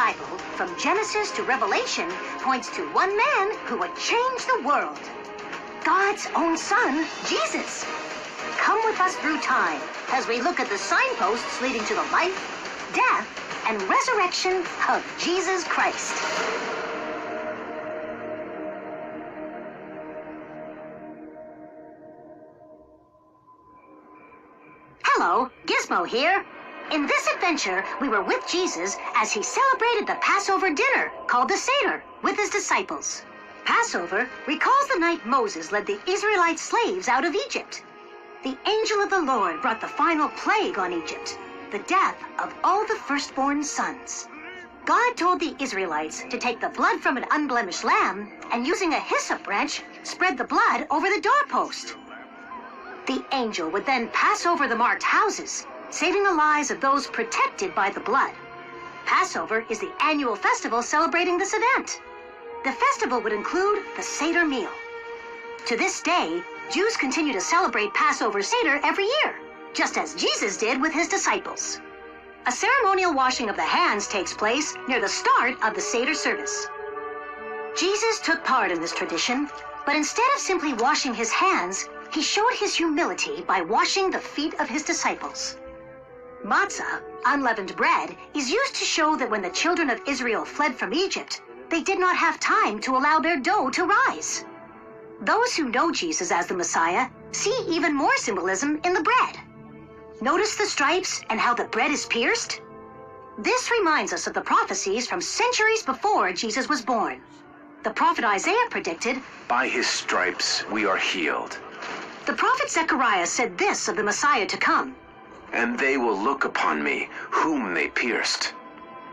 Bible, from Genesis to Revelation, points to one man who would change the world. God's own Son, Jesus. Come with us through time as we look at the signposts leading to the life, death, and resurrection of Jesus Christ. Hello, Gizmo here. In this adventure, we were with Jesus as he celebrated the Passover dinner, called the Seder, with his disciples. Passover recalls the night Moses led the Israelite slaves out of Egypt. The angel of the Lord brought the final plague on Egypt, the death of all the firstborn sons. God told the Israelites to take the blood from an unblemished lamb and, using a hyssop branch, spread the blood over the doorpost. The angel would then pass over the marked houses, saving the lives of those protected by the blood. Passover is the annual festival celebrating this event. The festival would include the Seder meal. To this day, Jews continue to celebrate Passover Seder every year, just as Jesus did with his disciples. A ceremonial washing of the hands takes place near the start of the Seder service. Jesus took part in this tradition, but instead of simply washing his hands, he showed his humility by washing the feet of his disciples. Matzah, unleavened bread, is used to show that when the children of Israel fled from Egypt, they did not have time to allow their dough to rise. Those who know Jesus as the Messiah see even more symbolism in the bread. Notice the stripes and how the bread is pierced? This reminds us of the prophecies from centuries before Jesus was born. The prophet Isaiah predicted, "By his stripes we are healed." The prophet Zechariah said this of the Messiah to come, "And they will look upon me, whom they pierced."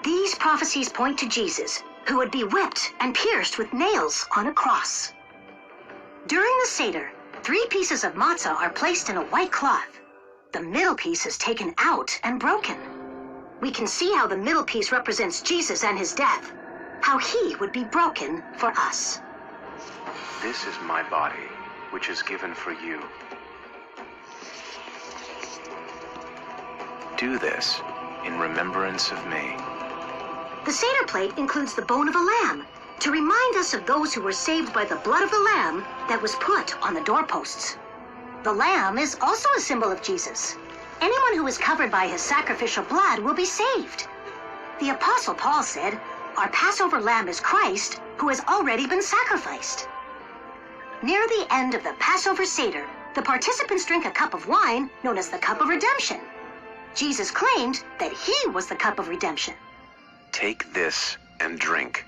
These prophecies point to Jesus, who would be whipped and pierced with nails on a cross. During the Seder, 3 pieces of matzah are placed in a white cloth. The middle piece is taken out and broken. We can see how the middle piece represents Jesus and his death, how he would be broken for us. This is my body, which is given for you. Do this in remembrance of me. The Seder plate includes the bone of a lamb, to remind us of those who were saved by the blood of the lamb that was put on the doorposts. The lamb is also a symbol of Jesus. Anyone who is covered by his sacrificial blood will be saved. The Apostle Paul said, "Our Passover lamb is Christ, who has already been sacrificed." Near the end of the Passover Seder, the participants drink a cup of wine known as the cup of redemption. Jesus claimed that he was the cup of redemption. Take this and drink,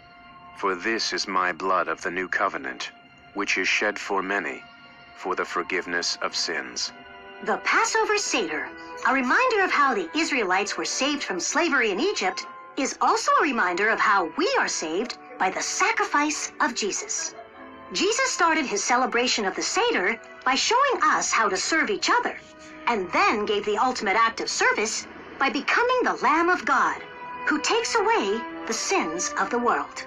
for this is my blood of the new covenant, which is shed for many, for the forgiveness of sins. The Passover Seder, a reminder of how the Israelites were saved from slavery in Egypt, is also a reminder of how we are saved by the sacrifice of Jesus. Jesus started his celebration of the Seder by showing us how to serve each other, and then gave the ultimate act of service by becoming the Lamb of God, who takes away the sins of the world.